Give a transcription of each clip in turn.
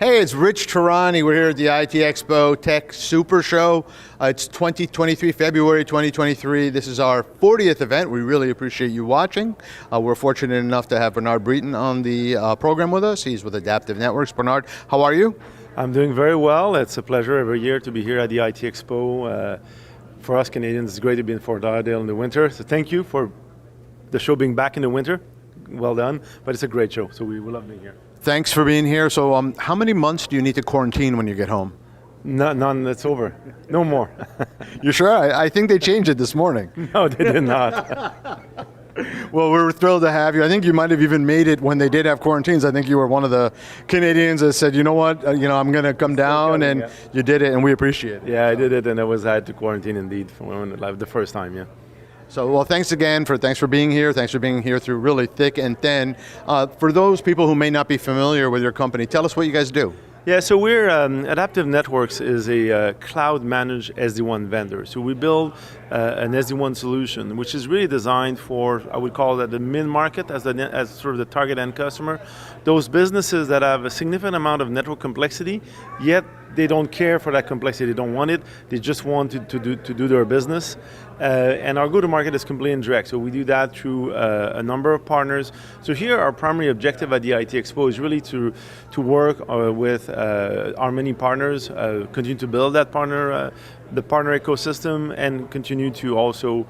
Hey, it's Rich Tehrani. We're here at the ITEXPO Tech Super Show. It's 2023, February 2023. This is our 40th event. We really appreciate you watching. We're fortunate enough to have Bernard Breton on the program with us. He's with Adaptiv Networks. Bernard, how are you? I'm doing very well. It's a pleasure every year to be here at the ITEXPO. For us Canadians, it's great to be in Fort Lauderdale in the winter. So thank you for the show being back in the winter. Well done. But it's a great show, so we love being here. Thanks for being here. So how many months do you need to quarantine when you get home? None, it's over. No more. You sure? I think they changed it this morning. No, they did not. Well, we're thrilled to have you. I think you might have even made it when they did have quarantines. I think you were one of the Canadians that said, you know what, I'm going to come down, and you did it, and we appreciate it. Yeah, I did it, and I had to quarantine indeed for the first time, yeah. So, well, thanks again thanks for being here. Thanks for being here through really thick and thin. For those people who may not be familiar with your company, tell us what you guys do. Yeah, so we're Adaptiv Networks is a cloud-managed SD-WAN vendor. So we build an SD-WAN solution, which is really designed for, I would call that the mid-market as sort of the target end customer. Those businesses that have a significant amount of network complexity, yet they don't care for that complexity. They don't want it. They just want to do their business. And our go-to-market is completely indirect. So we do that through a number of partners. So here, our primary objective at the ITEXPO is really to work with our many partners, continue to build that the partner ecosystem, and continue to also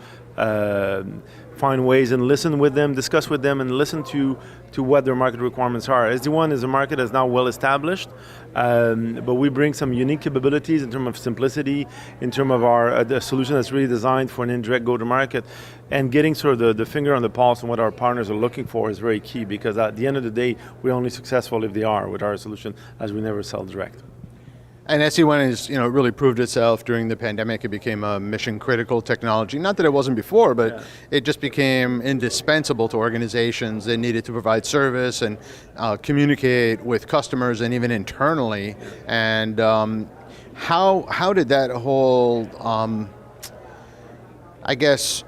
find ways and listen with them, discuss with them, and listen to what their market requirements are. SD-WAN is a market that's now well established, but we bring some unique capabilities in terms of simplicity, in terms of the solution that's really designed for an indirect go-to-market, and getting sort of the finger on the pulse on what our partners are looking for is very key, because at the end of the day, we're only successful if they are with our solution, as we never sell direct. And SD-WAN has, really proved itself during the pandemic. It became a mission-critical technology. Not that it wasn't before, but it just became indispensable to organizations. They needed to provide service and communicate with customers and even internally. And how did that whole, I guess,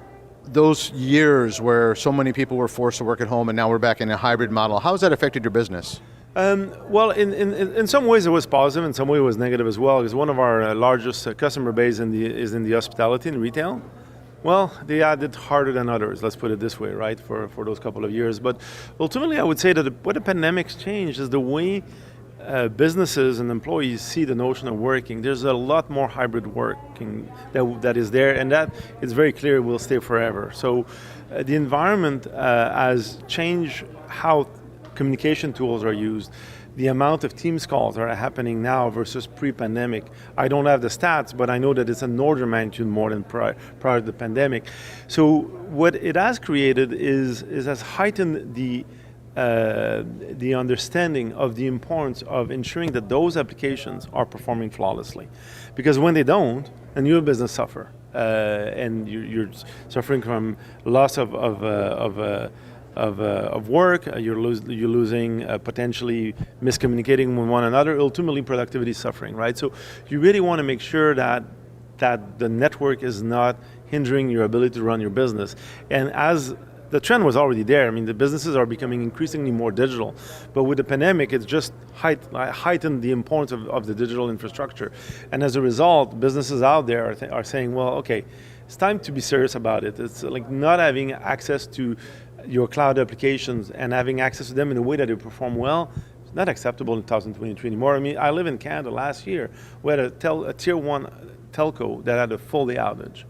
those years where so many people were forced to work at home and now we're back in a hybrid model, how has that affected your business? Well, in some ways it was positive, in some ways it was negative as well, because one of our largest customer base is in the hospitality and retail. Well, they had it harder than others, let's put it this way, right, for those couple of years. But ultimately I would say that what the pandemic's changed is the way businesses and employees see the notion of working. There's a lot more hybrid working that is there, and that is very clear will stay forever. So the environment has changed how communication tools are used. The amount of Teams calls are happening now versus pre-pandemic. I don't have the stats, but I know that it's an order of magnitude more than prior to the pandemic. So what it has created has heightened the understanding of the importance of ensuring that those applications are performing flawlessly. Because when they don't, and your business suffer, and you're suffering from loss of work, you're losing, potentially miscommunicating with one another, ultimately productivity is suffering, right? So you really want to make sure that the network is not hindering your ability to run your business. And as the trend was already there, I mean, the businesses are becoming increasingly more digital, but with the pandemic, it's just heightened the importance of the digital infrastructure. And as a result, businesses out there are saying, well, okay, it's time to be serious about it. It's like not having access to your cloud applications and having access to them in a way that they perform well. It's not acceptable in 2023 anymore. I mean, I live in Canada. Last year, we had a tier 1 telco that had a full day outage.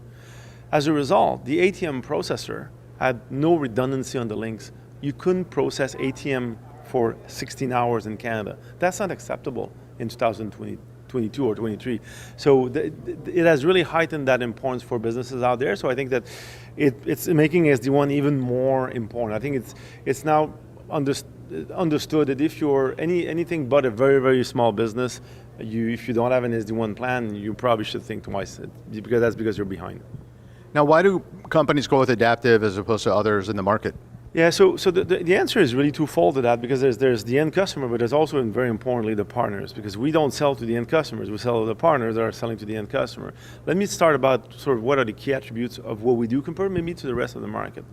As a result, the ATM processor had no redundancy on the links. You couldn't process ATM for 16 hours in Canada. That's not acceptable in 2022 or 23. So it has really heightened that importance for businesses out there. So I think that it's making SD-WAN even more important. I think it's now understood that if you're anything but a very, very small business, if you don't have an SD-WAN plan, you probably should think twice, because you're behind. Now, why do companies go with Adaptiv as opposed to others in the market? Yeah, so the answer is really twofold to that, because there's the end customer, but there's also, and very importantly, the partners, because we don't sell to the end customers, we sell to the partners that are selling to the end customer. Let me start about sort of what are the key attributes of what we do compared maybe to the rest of the market.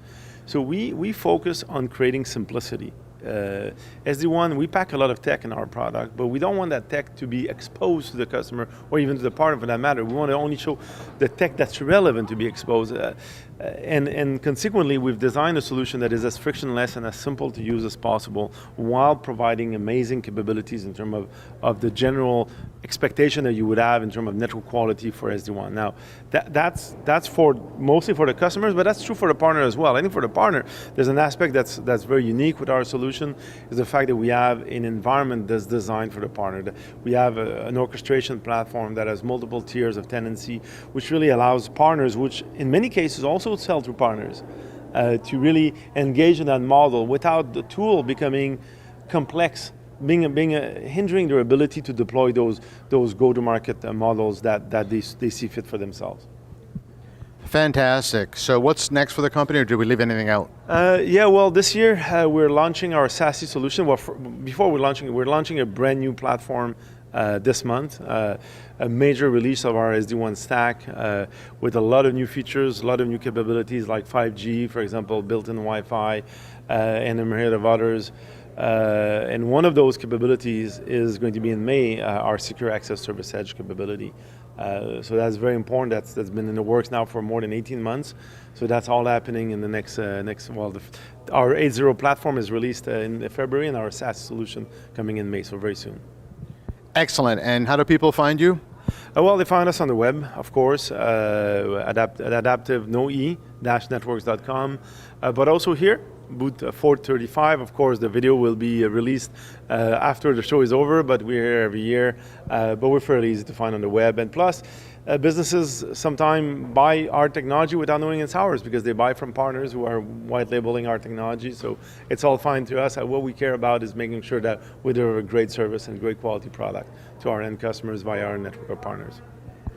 So we focus on creating simplicity SD-WAN, we pack a lot of tech in our product, but we don't want that tech to be exposed to the customer or even to the partner for that matter. We want to only show the tech that's relevant to be exposed. And consequently, we've designed a solution that is as frictionless and as simple to use as possible while providing amazing capabilities in terms of the general expectation that you would have in terms of network quality for SD-WAN. Now, that's mostly for the customers, but that's true for the partner as well. I think for the partner, there's an aspect that's very unique with our solution, is the fact that we have an environment that's designed for the partner. We have an orchestration platform that has multiple tiers of tenancy, which really allows partners, which in many cases also sell through partners, to really engage in that model without the tool becoming complex, hindering their ability to deploy those go-to-market models that they see fit for themselves. Fantastic. So what's next for the company, or did we leave anything out? Yeah, well, this year we're launching our SASE solution. Well, before we're launching a brand new platform this month, a major release of our SD-WAN stack with a lot of new features, a lot of new capabilities like 5G, for example, built-in Wi-Fi, and a myriad of others. And one of those capabilities is going to be in May, our secure access service edge capability. So that's very important. That's been in the works now for more than 18 months. So that's all happening in the next our 8.0 platform is released in February, and our SaaS solution coming in May, so very soon. Excellent. And how do people find you? Well, they find us on the web, of course, Adaptiv, networks.com, but also here, booth 435. Of course, the video will be released after the show is over, but we're here every year, but we're fairly easy to find on the web. And plus, businesses sometimes buy our technology without knowing it's ours, because they buy from partners who are white labeling our technology, so it's all fine to us. What we care about is making sure that we deliver a great service and great quality product to our end customers via our network of partners.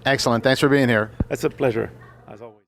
Excellent. Thanks for being here. It's a pleasure, as always.